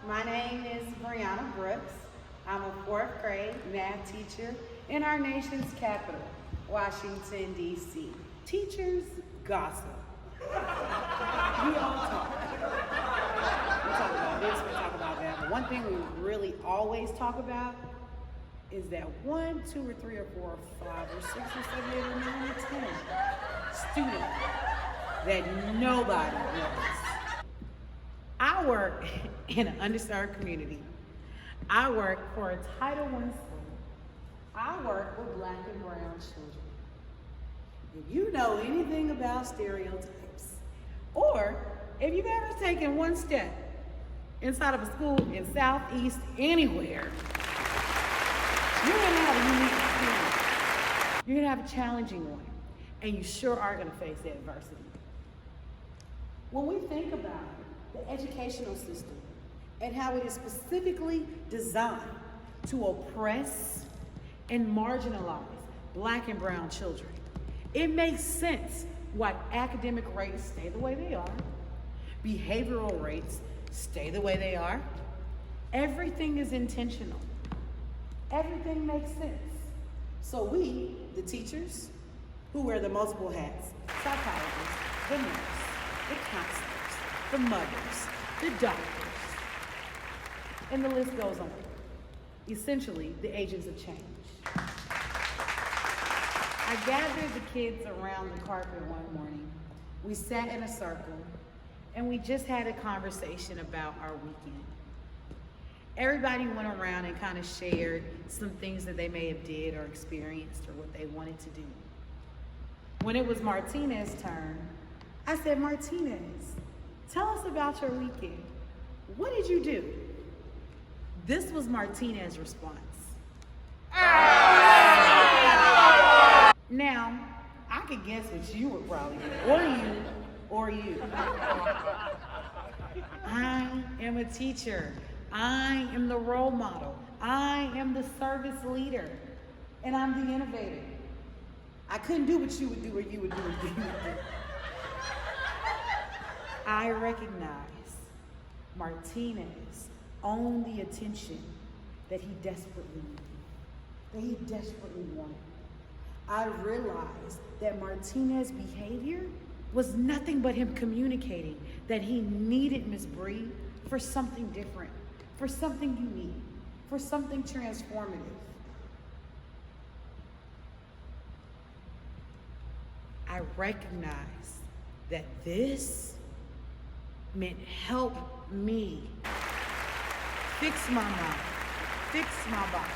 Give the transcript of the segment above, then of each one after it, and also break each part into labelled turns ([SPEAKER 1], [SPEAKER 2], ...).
[SPEAKER 1] My name is Brianna Brooks. I'm a fourth grade math teacher in our nation's capital, Washington, D.C. Teachers gossip. We all talk. We talk about this, we talk about that. But one thing we really always talk about is that 1, 2, or 3, or 4, or 5, or 6, or 7, 8, or 9, or 10 student that nobody knows. I work in an underserved community. I work for a Title I school. I work with Black and brown children. If you know anything about stereotypes, or if you've ever taken one step inside of a school in Southeast anywhere, you're gonna have a unique experience. You're gonna have a challenging one, and you sure are gonna face adversity. When we think about the educational system and how it is specifically designed to oppress and marginalize Black and brown children, it makes sense why academic rates stay the way they are, behavioral rates stay the way they are. Everything is intentional. Everything makes sense. So we, the teachers, who wear the multiple hats, psychologists, the nurse, the counselors, the mothers, the doctors, and the list goes on. Essentially, the agents of change. I gathered the kids around the carpet one morning. We sat in a circle, and we just had a conversation about our weekend. Everybody went around and kind of shared some things that they may have did or experienced or what they wanted to do. When it was Martinez's turn, I said, Martinez, tell us about your weekend. What did you do? This was Martinez's response. Now, I could guess what you would probably do, or you. I am a teacher. I am the role model. I am the service leader, and I'm the innovator. I couldn't do what you would do or you would do what you would do. I recognize Martinez owned the attention that he desperately wanted. I realized that Martinez's behavior was nothing but him communicating that he needed Miss Bree for something different, for something unique, for something transformative. I recognized that this meant help me fix my mind, fix my body,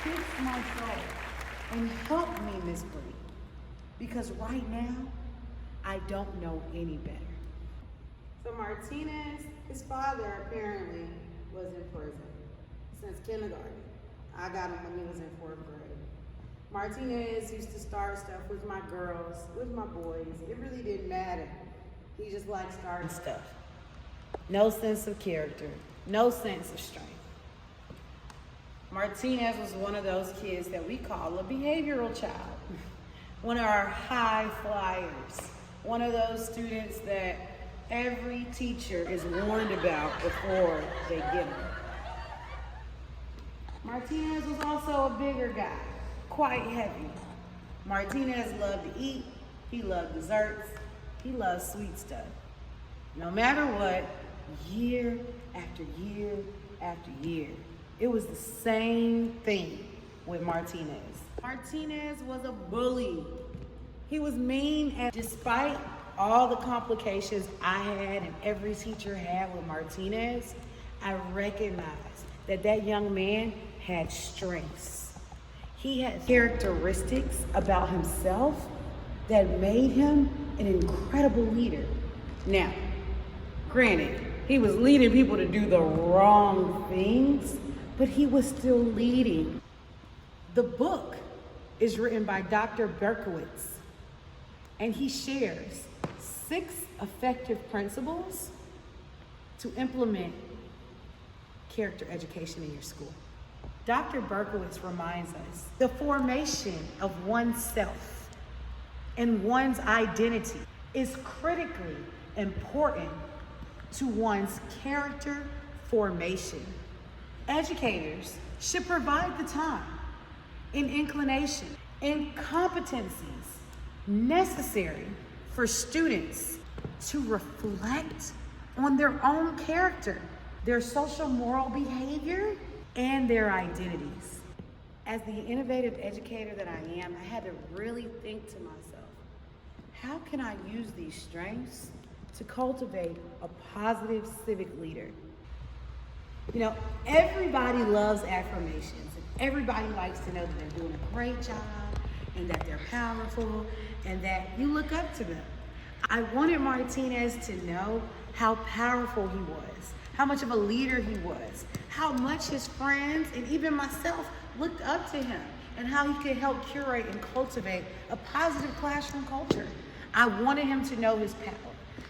[SPEAKER 1] fix my soul, and help me, Miss Bree. Because right now, I don't know any better. So Martinez, his father apparently was in prison since kindergarten. I got him when he was in fourth grade. Martinez used to start stuff with my girls, with my boys. It really didn't matter. He just liked starting stuff. No sense of character, no sense of strength. Martinez was one of those kids that we call a behavioral child. One of our high flyers. One of those students that every teacher is warned about before they get them. Martinez was also a bigger guy, quite heavy. Martinez loved to eat, he loved desserts, he loved sweet stuff. No matter what, year after year after year, it was the same thing with Martinez. Martinez was a bully. He was mean, and despite all the complications I had and every teacher had with Martinez, I recognized that that young man had strengths. He had characteristics about himself that made him an incredible leader. Now, granted, he was leading people to do the wrong things, but he was still leading. The book is written by Dr. Berkowitz, and he shares 6 effective principles to implement character education in your school. Dr. Berkowitz reminds us the formation of oneself and one's identity is critically important to one's character formation. Educators should provide the time and inclination and competencies necessary for students to reflect on their own character, their social moral behavior, and their identities. As the innovative educator that I am, I had to really think to myself, how can I use these strengths to cultivate a positive civic leader? You know, everybody loves affirmations, and everybody likes to know that they're doing a great job and that they're powerful and that you look up to them. I wanted Martinez to know how powerful he was, how much of a leader he was, how much his friends and even myself looked up to him, and how he could help curate and cultivate a positive classroom culture. I wanted him to know his power.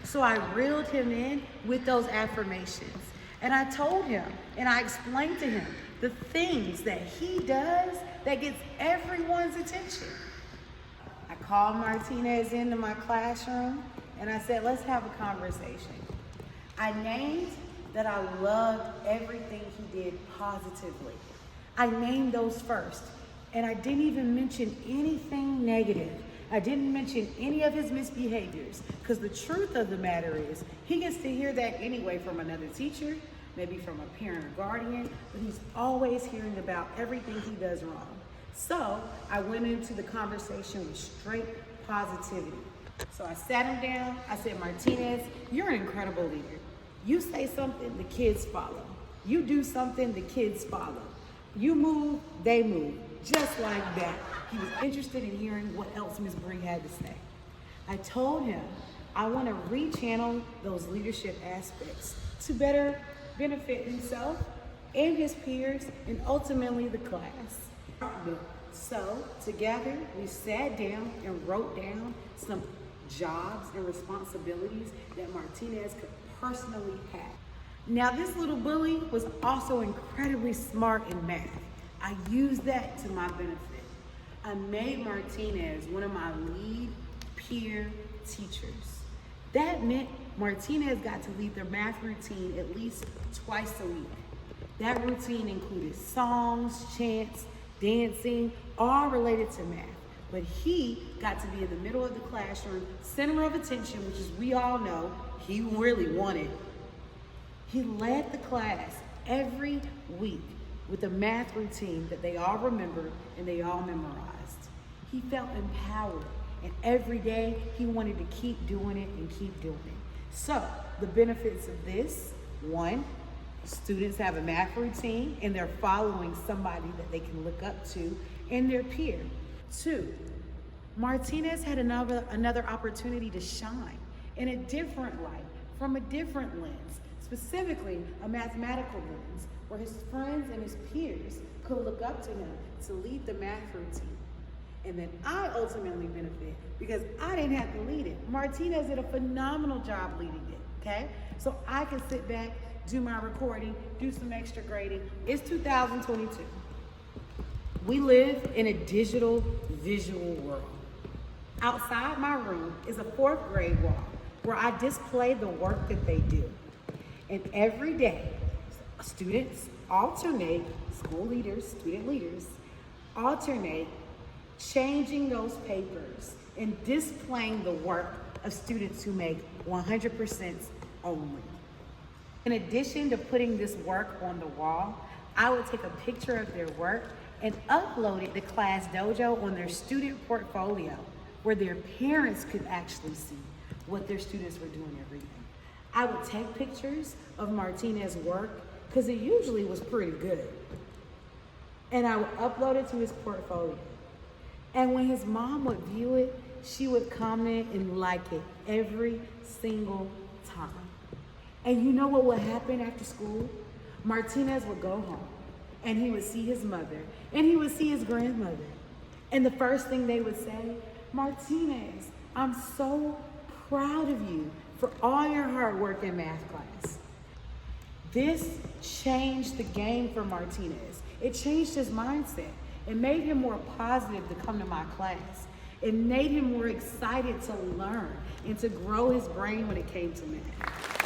[SPEAKER 1] So I reeled him in with those affirmations. And I told him and I explained to him the things that he does that gets everyone's attention. I called Martinez into my classroom and I said, let's have a conversation. I named that I loved everything he did positively. I named those first, and I didn't even mention anything negative. I didn't mention any of his misbehaviors, because the truth of the matter is, he gets to hear that anyway from another teacher, maybe from a parent or guardian, but he's always hearing about everything he does wrong. So I went into the conversation with straight positivity. So I sat him down, I said, Martinez, you're an incredible leader. You say something, the kids follow. You do something, the kids follow. You move, they move, just like that. He was interested in hearing what else Ms. Bree had to say. I told him I want to rechannel those leadership aspects to better benefit himself and his peers and ultimately the class. So together we sat down and wrote down some jobs and responsibilities that Martinez could personally have. Now, this little bully was also incredibly smart in math. I used that to my benefit. I made Martinez one of my lead peer teachers. That meant Martinez got to lead their math routine at least twice a week. That routine included songs, chants, dancing, all related to math. But he got to be in the middle of the classroom, center of attention, which is we all know he really wanted. He led the class every week with a math routine that they all remembered and they all memorized. He felt empowered, and every day he wanted to keep doing it and keep doing it. So the benefits of this: one, students have a math routine and they're following somebody that they can look up to in their peer. Two, Martinez had another opportunity to shine in a different light, from a different lens. Specifically, a mathematical lens, where his friends and his peers could look up to him to lead the math routine. And then I ultimately benefit because I didn't have to lead it. Martinez did a phenomenal job leading it, okay? So I can sit back, do my recording, do some extra grading. It's 2022. We live in a digital, visual world. Outside my room is a 4th grade wall where I display the work that they do. And every day, students alternate, school leaders, student leaders, alternate changing those papers and displaying the work of students who make 100% only. In addition to putting this work on the wall, I would take a picture of their work and upload it to Class Dojo on their student portfolio, where their parents could actually see what their students were doing every day. I would take pictures of Martinez's work because it usually was pretty good. And I would upload it to his portfolio. And when his mom would view it, she would comment and like it every single time. And you know what would happen after school? Martinez would go home and he would see his mother and he would see his grandmother. And the first thing they would say, Martinez, I'm so proud of you for all your hard work in math class. This changed the game for Martinez. It changed his mindset. It made him more positive to come to my class. It made him more excited to learn and to grow his brain when it came to math.